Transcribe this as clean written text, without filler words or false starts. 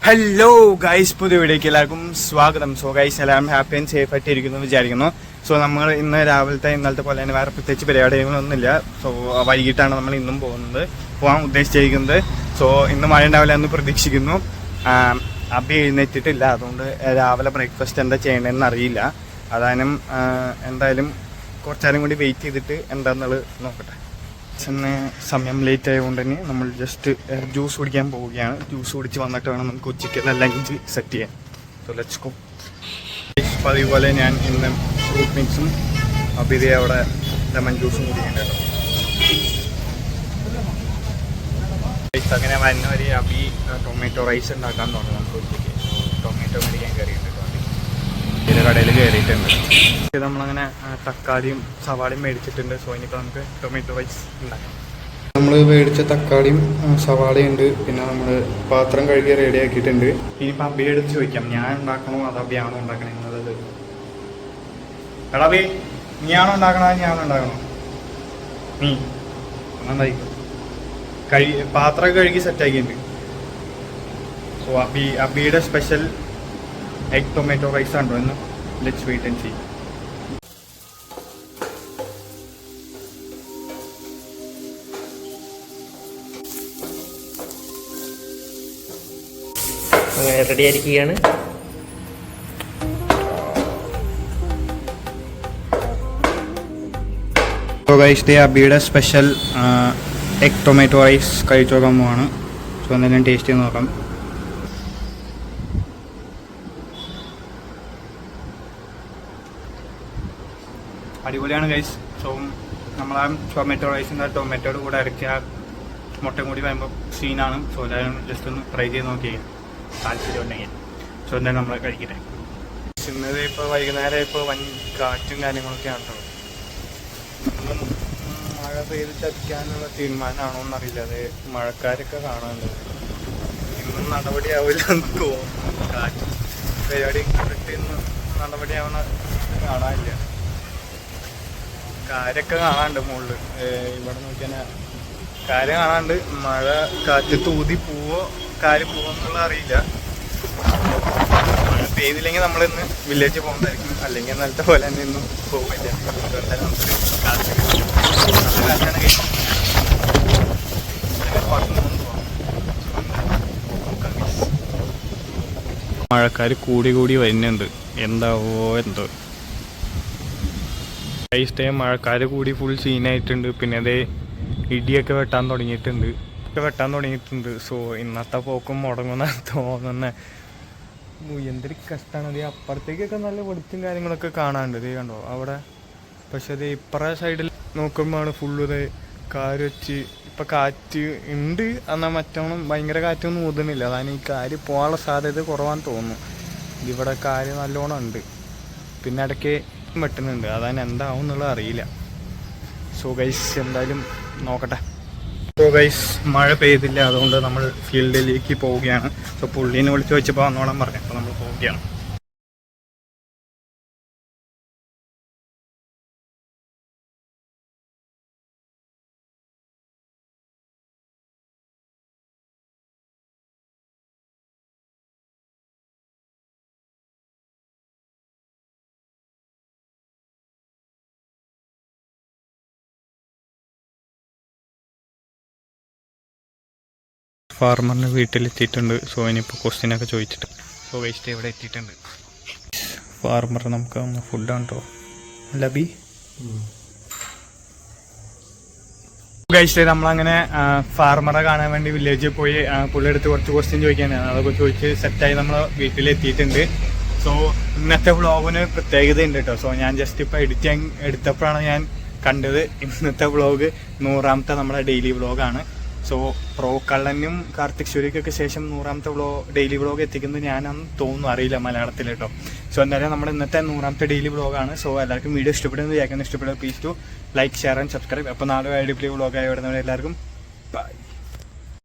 Hello guys, പുതിയ വീഡിയോക്ക് എല്ലാവർക്കും സ്വാഗതം. സോ ഗൈസ്, എല്ലാവരും ഹാപ്പി ആൻഡ് സേഫ് ആയിട്ട് ഇരിക്കുന്നു വിചാരിക്കുന്നു. സോ നമ്മൾ ഇന്ന് ഇന്നലത്തെ പോലെ തന്നെ വേറെ പ്രത്യേകിച്ച് പരിപാടികളൊന്നുമില്ല. സോ വൈകിട്ടാണ് നമ്മൾ ഇന്നും പോകാൻ ഉദ്ദേശിച്ചിരിക്കുന്നത്. സോ ഇന്ന് മഴ ഉണ്ടാവില്ല എന്ന് പ്രതീക്ഷിക്കുന്നു. അബി എഴുന്നേറ്റിട്ടില്ല, അതുകൊണ്ട് രാവിലെ ബ്രേക്ക്ഫാസ്റ്റ് എന്താ ചെയ്യേണ്ടതെന്ന് അറിയില്ല. അതാനും എന്തായാലും കുറച്ചേരം കൂടി വെയിറ്റ് ചെയ്തിട്ട് എന്താണെന്നുള്ളത് നോക്കട്ടെ. സമയം ലേറ്റ് ആയതുകൊണ്ട് തന്നെ നമ്മൾ ജസ്റ്റ് ജ്യൂസ് കുടിക്കാൻ പോവുകയാണ്. ജ്യൂസ് കുടിച്ച് വന്നിട്ട് വേണം നമുക്ക് ഉച്ചയ്ക്ക് ലഞ്ച് സെറ്റ് ചെയ്യാൻ. So let's go. അതുപോലെ ഞാൻ ഇന്ന് ഫ്രൂട്ട് മിക്സും അബിതേ അവിടെ ലെമൺ ജ്യൂസും കുടിക്കേണ്ടത്. അങ്ങനെ വരുന്ന വരെ അബി ടൊമാറ്റോ റൈസ് ഉണ്ടാക്കാൻ തുടങ്ങും. നമുക്ക് ഉച്ചയ്ക്ക് ടൊമാറ്റോ മേടിക്കാൻ കയറിയിട്ടുണ്ട്. ഇതിൻ്റെ കടയിൽ കയറിയിട്ടുണ്ട്. നമ്മളങ്ങനെ തക്കാളിയും സവാളയും മേടിച്ചിട്ടുണ്ട്. സോ ഇനിയിപ്പോൾ നമുക്ക് ടൊമാറ്റോ റൈസ് ഉണ്ടാക്കാം. നമ്മൾ മേടിച്ച തക്കാളിയും സവാളയും ഉണ്ട്. പിന്നെ നമ്മൾ പാത്രം കഴുകി റെഡി ആക്കിയിട്ടുണ്ട്. ഇനിയിപ്പോൾ അബിയെ എടുത്ത് ചോദിക്കാം, ഞാൻ ഉണ്ടാക്കണോ അത് അബിയാണോ ഉണ്ടാക്കണേ എന്നുള്ളത്. എടാ അബി, നീയാണോ ഉണ്ടാക്കണോ ഞാനോ ഉണ്ടാക്കണോ? നീ നന്നായിരിക്കും. പാത്രം കഴുകി സെറ്റാക്കിയിട്ടുണ്ട്. സോ അബിയുടെ സ്പെഷ്യൽ എഗ് ടൊമാറ്റോ റൈസ് ആണോ എന്ന്. Let's wait and see. Ready ആയിരിക്കുകയാണ്. സോ ഗൈസ്, ദേ അബിയുടെ സ്പെഷ്യൽ എഗ് ടൊമാറ്റോ റൈസ് കഴിച്ചു നോക്കാൻ പോവാണ്. സോ എന്തെങ്കിലും ടേസ്റ്റ് ചെയ്ത് നോക്കാം. അടിപൊളിയാണ് ഗൈസ്. സോ നമ്മൾ ആ ടൊമാറ്റോ റൈസിൻ്റെ ടൊമാറ്റോയുടെ കൂടെ ഇറക്കിയ മുട്ടയും കൂടി വരുമ്പോൾ സീനാണ്. സോ എല്ലാവരും ജസ്റ്റ് ഒന്ന് ട്രൈ ചെയ്ത് നോക്കിയാൽ താല്പര്യം ഉണ്ടെങ്കിൽ. സോ എന്തായാലും നമ്മൾ കഴിക്കട്ടെ. ഇന്നത് ഇപ്പോൾ വൈകുന്നേരം ഇപ്പോൾ വൻ കാറ്റും കാര്യങ്ങളൊക്കെ ആണല്ലോ. മഴ പെയ്ത് ചതിക്കാനുള്ള തീരുമാനമാണോ എന്നറിയില്ല. അത് മഴക്കാരൊക്കെ കാണാനുള്ളത് ഇന്നും നടപടിയാവില്ല എന്ന് തോന്നുന്നു. കാറ്റ് പരിപാടി കണ്ടിട്ട് ഇന്ന് നടപടിയാവുന്ന കാണാനില്ല. കാര്യമൊക്കെ കാണാനുണ്ട് മുകളിൽ. ഇവിടെ നോക്കിയാൽ കാര്യം കാണാണ്ട്. മഴ കാറ്റ് തൂതി പോവോ കാര്യം പോവെന്നുള്ള അറിയില്ല. മഴ പെയ്തില്ലെങ്കിൽ നമ്മളിന്ന് വില്ലേജ് പോകുന്നതായിരിക്കും. അല്ലെങ്കിൽ ഇന്നലത്തെ പോലെ തന്നെ ഇന്നും പോകില്ല. മഴക്കാർ കൂടി കൂടി വരുന്നുണ്ട്. എന്താവോ എന്തോ. ടൈം മഴക്കാർ കൂടി ഫുൾ സീനായിട്ടുണ്ട്. പിന്നെ അതേ ഇടിയൊക്കെ വെട്ടാൻ തുടങ്ങിയിട്ടുണ്ട്. സോ ഇന്നത്തെ പോക്കും മുടങ്ങുന്ന തോന്നുന്നത്. എന്തൊരു കഷ്ടമാണ്. അത് അപ്പുറത്തേക്കൊക്കെ നല്ല വെളിച്ചും കാര്യങ്ങളൊക്കെ കാണാനുണ്ട്. ഇത് കണ്ടോ അവിടെ. പക്ഷെ അത് ഇപ്പറേ സൈഡിൽ നോക്കുമ്പോഴാണ് ഫുള്ള് ഇത് കാര് വെച്ച്. ഇപ്പം കാറ്റ് ഉണ്ട് എന്നാൽ മറ്റോണം ഭയങ്കര കാറ്റൊന്നും ഊതുന്നില്ല. അതാണ് ഈ കാര് പോകാനുള്ള സാധ്യത കുറവാന്ന് തോന്നുന്നു. ഇവിടെ കാര് നല്ലോണം ഉണ്ട്. പിന്നെ ഇടയ്ക്ക് വെട്ടുന്നുണ്ട്. അതാണ് എന്താവും എന്നുള്ളത് അറിയില്ല. സോ ഗൈസ്, എന്തായാലും നോക്കട്ടെ. സോ ഗൈസ്, മഴ പെയ്തില്ല, അതുകൊണ്ട് നമ്മൾ ഫീൽഡിലേക്ക് പോവുകയാണ്. സോ പുള്ളീനെ വിളിച്ച് വെച്ചപ്പോൾ വന്നോളാൻ പറഞ്ഞു. അപ്പോൾ നമ്മൾ പോവുകയാണ്. ഫാർമറിൻ്റെ വീട്ടിലെത്തിയിട്ടുണ്ട്. സോ ഇനിയിപ്പോൾ ക്വസ്റ്റ്യനൊക്കെ ചോദിച്ചിട്ട്. സോ വേസ്റ്റ് ഇവിടെ എത്തിയിട്ടുണ്ട്. ഫാർമർ നമുക്ക് ഫുഡാണ് കേട്ടോ. ലബി കഴിച്ചത് നമ്മളങ്ങനെ ഫാർമറെ കാണാൻ വേണ്ടി വില്ലേജിൽ പോയി പുള്ളിയെടുത്ത് കുറച്ച് ക്വസ്റ്റ്യൻ ചോദിക്കാനാണ്. അതൊക്കെ ചോദിച്ച് സെറ്റായി നമ്മൾ വീട്ടിലെത്തിയിട്ടുണ്ട്. സോ ഇന്നത്തെ വ്ളോഗിന് പ്രത്യേകത ഉണ്ട് കേട്ടോ. സോ ഞാൻ ജസ്റ്റ് ഇപ്പോൾ എടുത്തപ്പോഴാണ് ഞാൻ കണ്ടത് ഇന്നത്തെ വ്ളോഗ് 100ാമത്തെ നമ്മുടെ ഡെയിലി വ്ളോഗാണ്. സോ പ്രോ കള്ളനും കാർത്തിക് സൂര്യക്കൊക്കെ ശേഷം 100ാമത്തെ ഡെയിലി വ്ളോഗ് എത്തിക്കുന്നത് ഞാനന്ന് തോന്നുന്നു, അറിയില്ല മലയാളത്തിൽ കേട്ടോ. സോ എന്തായാലും നമ്മുടെ ഇന്നത്തെ 100ാമത്തെ ഡെയിലി വ്ളോഗാണ്. സോ എല്ലാവർക്കും വീഡിയോ ഇഷ്ടപ്പെടുന്നത് വിചാരിക്കുന്നു. ഇഷ്ടപ്പെടുന്നത് please do like, share and subscribe. അപ്പോൾ നാളെ അടിപൊളി വ്ളോഗായി വരുന്നവരെ എല്ലാവർക്കും ബൈ.